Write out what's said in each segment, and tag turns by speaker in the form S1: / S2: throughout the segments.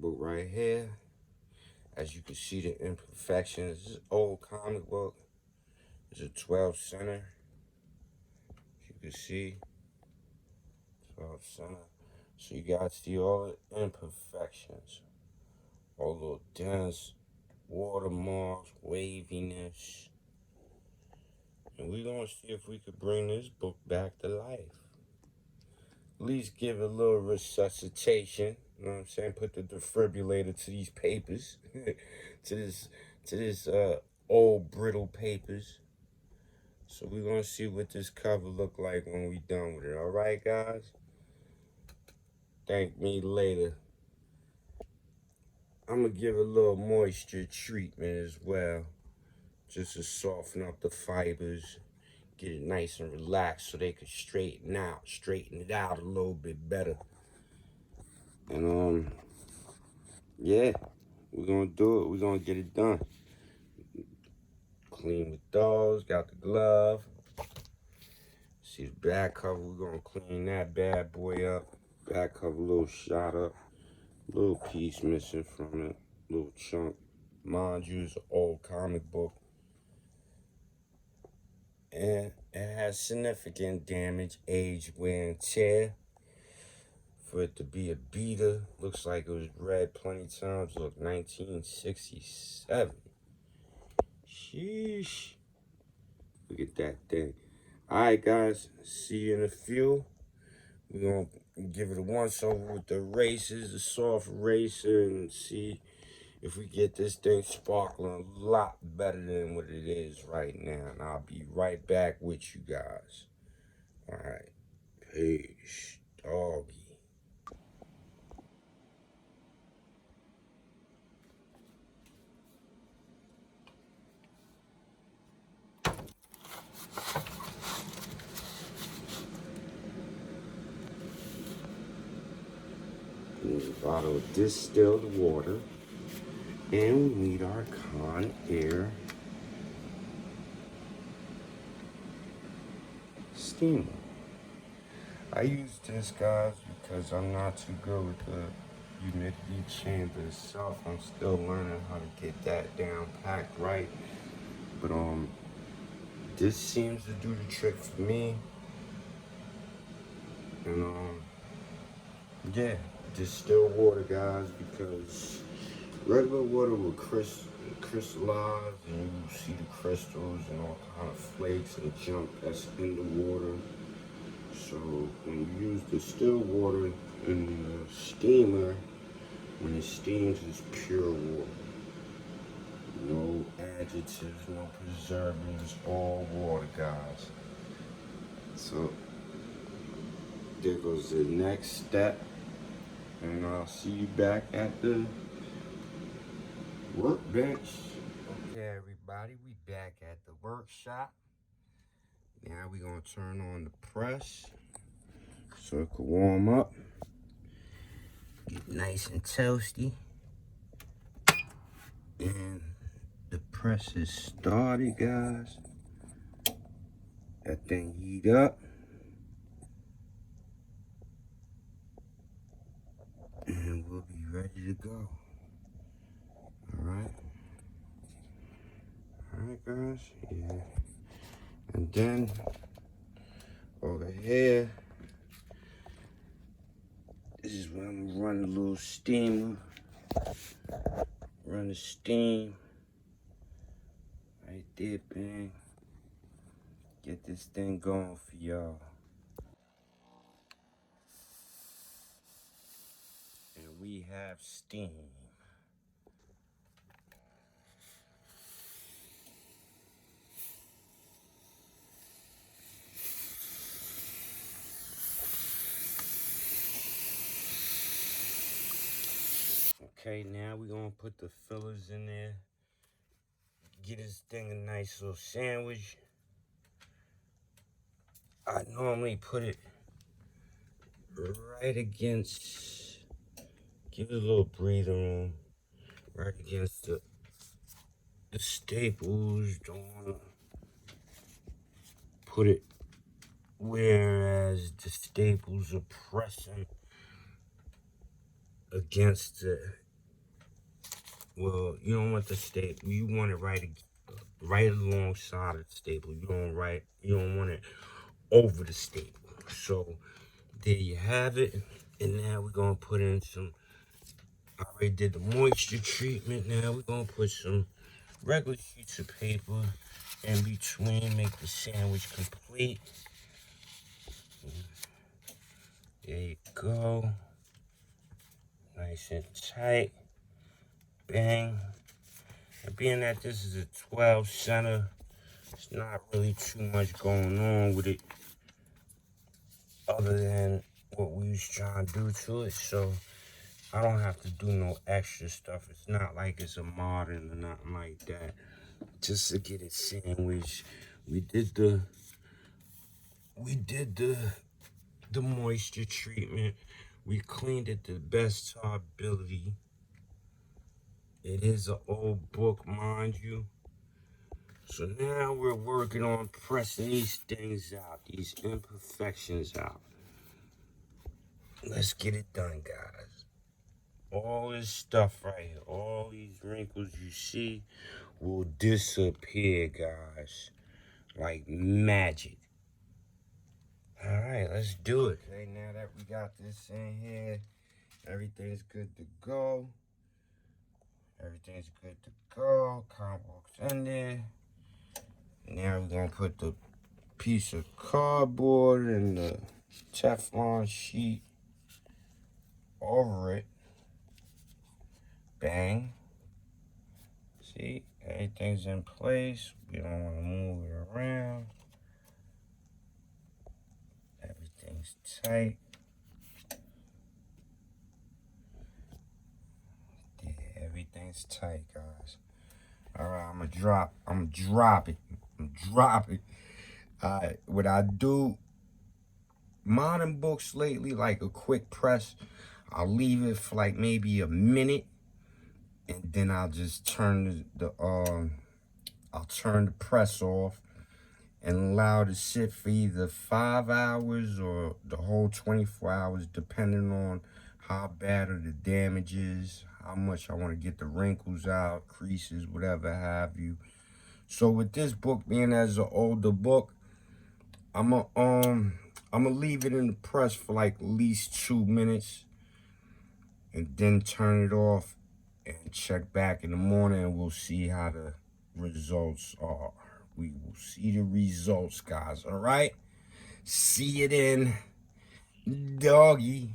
S1: book right here. As you can see, the imperfections. This is an old comic book. It's a 12 center. As you can see, 12 center. So you guys see all the imperfections. All the little dents, watermarks, waviness. And we're going to see if we could bring this book back to life. At least give it a little resuscitation. You know what I'm saying? Put the defibrillator to these papers. to this old brittle papers. So we're gonna see what this cover look like when we done with it. Alright guys? Thank me later. I'm gonna give it a little moisture treatment as well. Just to soften up the fibers. Get it nice and relaxed so they can straighten it out a little bit better. And yeah, we're gonna do it. We're gonna get it done. Clean with those, got the glove. See the back cover, we're gonna clean that bad boy up. Back cover a little shot up. Little piece missing from it, little chunk. Mind you, it's an old comic book. And it has significant damage, age, wear and tear. For it to be a beater, looks like it was read plenty of times. Look, 1967. Sheesh. Look at that thing. Alright guys, see you in a few. We're gonna give it a once over with the erasers, the soft eraser, and see if we get this thing sparkling a lot better than what it is right now. And I'll be right back with you guys. Alright. Peace. Doggy. Need a bottle of distilled water. And we need our Conair steamer. I use this, guys, because I'm not too good with the humidity chamber itself. I'm still learning how to get that down packed right. But this seems to do the trick for me. And yeah, distilled water, guys, because regular water will crystallize and you see the crystals and all kind of flakes and junk that's in the water. So when you use distilled water in the steamer, when it steams, it's pure water. No adjectives, no preservatives, all water, guys. So there goes the next step. And I'll see you back at the workbench. Okay, everybody, we back at the workshop. Now we're gonna turn on the press so it can warm up. Get nice and toasty. And the press is started, guys. That thing heat up. And we'll be ready to go. Alright. Alright, guys. Yeah. And then over here, this is where I'm gonna run a little steamer. Run the steam. Right there, bang. Get this thing going for y'all. And we have steam. Okay, now we're gonna put the fillers in there. Get this thing a nice little sandwich. I normally put it right against, give it a little breathing room, right against the staples. Don't wanna put it whereas the staples are pressing against the Well, you don't want the staple. You want it right alongside of the staple. You don't want it over the staple. So there you have it. And now we're gonna put in some. I already did the moisture treatment. Now we're gonna put some regular sheets of paper in between, make the sandwich complete. There you go. Nice and tight. Bang. And being that this is a 12 center, it's not really too much going on with it other than what we was trying to do to it. So I don't have to do no extra stuff. It's not like it's a modern or nothing like that. Just to get it sandwiched. We did the moisture treatment. We cleaned it the best to our ability. It is an old book, mind you. So now we're working on pressing these things out, these imperfections out. Let's get it done, guys. All this stuff right here, all these wrinkles you see will disappear, guys, like magic. All right, let's do it. Okay, now that we got this in here, everything's good to go. Everything's good to go. Combo's in there. Now we're gonna put the piece of cardboard and the Teflon sheet over it. Bang. See, everything's in place. We don't want to move it around. Everything's tight. Yeah, everything's tight, guys. All right, I'm gonna drop it. All right, what I do, modern books lately, like a quick press, I'll leave it for like maybe a minute, and then I'll just turn I'll turn the press off and allow it to sit for either 5 hours or the whole 24 hours, depending on how bad or the damage is, how much I want to get the wrinkles out, creases, whatever have you. So with this book being as an older book, I'm gonna leave it in the press for like at least 2 minutes and then turn it off and check back in the morning, and we'll see how the results are. We will see the results, guys. All right? See it in Doggy.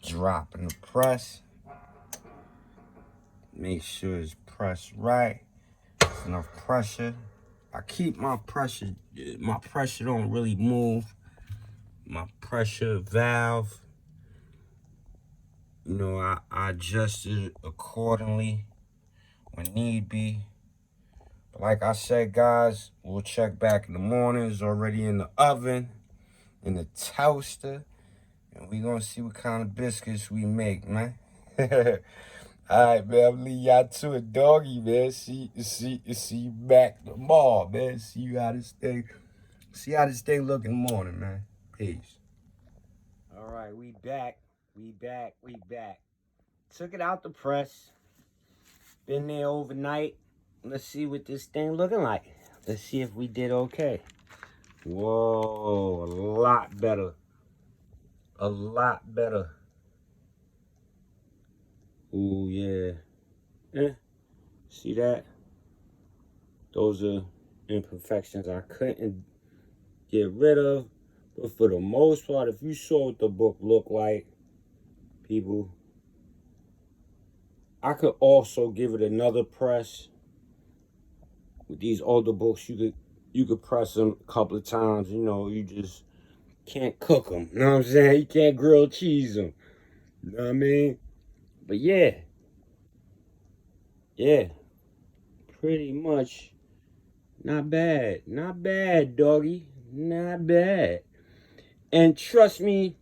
S1: Dropping the press. Make sure it's pressed right. There's enough pressure. I keep my pressure don't really move. My pressure valve, you know, I adjust it accordingly when need be. But like I said, guys, we'll check back in the morning. It's already in the oven, in the toaster, and we gonna see what kind of biscuits we make, man. All right, man, I'm leaving y'all to it, Doggy, man. See you back tomorrow, man. See how this thing look in the morning, man. Peace. All right, we back. We back. Took it out the press. Been there overnight. Let's see what this thing looking like. Let's see if we did okay. Whoa, a lot better. A lot better. Ooh, yeah. See that? Those are imperfections I couldn't get rid of. But for the most part, if you saw what the book looked like, people, I could also give it another press. With these older books, you could press them a couple of times. You know, you just can't cook them. You know what I'm saying? You can't grill cheese them. You know what I mean? But yeah, pretty much not bad. Not bad, Doggy. Not bad. And trust me,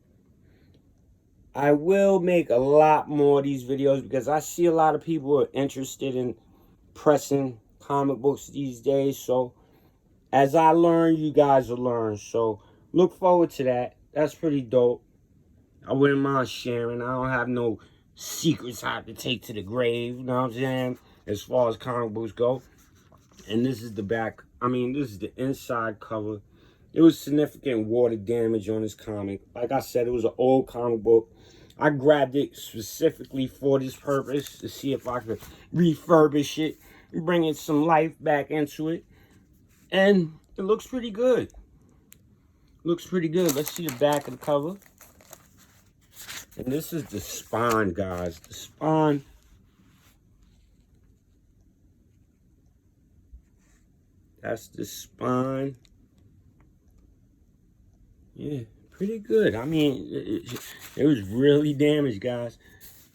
S1: I will make a lot more of these videos because I see a lot of people are interested in pressing comic books these days. So as I learn, you guys will learn. So look forward to that. That's pretty dope. I wouldn't mind sharing. I don't have no secrets I have to take to the grave, you know what I'm saying, as far as comic books go. And this is the back, this is the inside cover. There was significant water damage on this comic. Like I said, it was an old comic book. I grabbed it specifically for this purpose, to see if I could refurbish it, bringing some life back into it. And it looks pretty good. Looks pretty good. Let's see the back of the cover. And this is the spine, guys. The spine. That's the spine. Yeah, pretty good. It was really damaged, guys.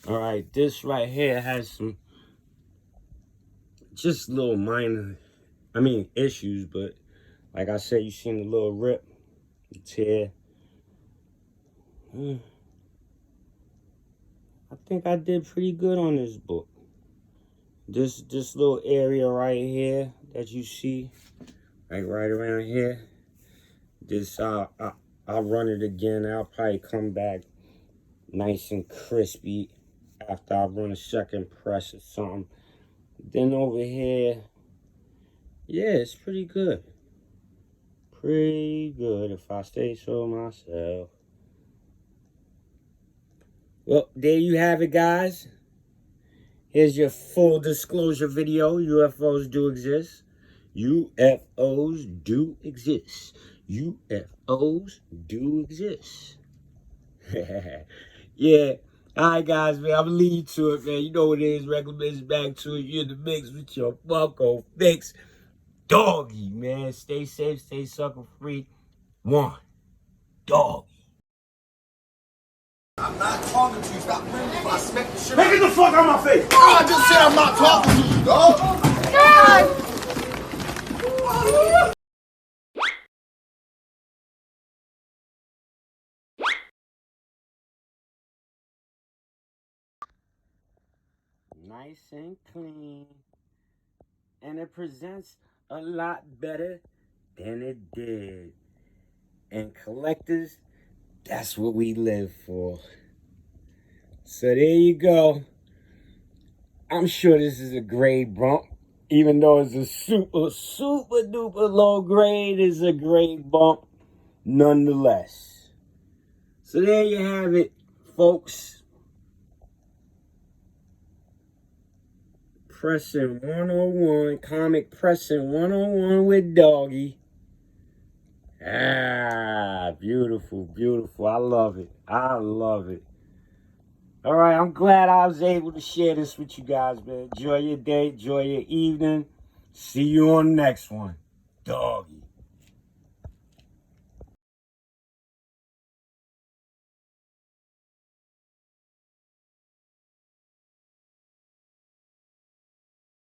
S1: All right, this right here has some just little minor, issues, but like I said, you seen the little rip, the tear. I think I did pretty good on this book. This little area right here that you see, like right around here. This I'll run it again. I'll probably come back nice and crispy after I run a second press or something. Then over here, yeah, it's pretty good. Pretty good, if I say so myself. Well, there you have it, guys. Here's your full disclosure video. UFOs do exist. UFOs do exist. UFOs do exist. Yeah. Alright, guys, man. I'm gonna lead you to it, man. You know what it is. Recommend back to it. You're in the mix with your Bucko Fix Doggy, man. Stay safe, stay sucker free. One. Doggy.
S2: I'm not talking to you. Stop playing me. I smack the shit.
S3: Get the fuck out of my face!
S2: Oh, I just said I'm not talking to you, dog.
S1: Nice and clean. And it presents a lot better than it did. And collectors, that's what we live for. So there you go. I'm sure this is a grade bump. Even though it's a super duper low grade, it's a grade bump nonetheless. So there you have it, folks. Pressing 101, comic pressing 101 with Doggy. Beautiful, beautiful. I love it. I love it. All right, I'm glad I was able to share this with you guys, man. Enjoy your day, enjoy your evening. See you on the next one. Doggy.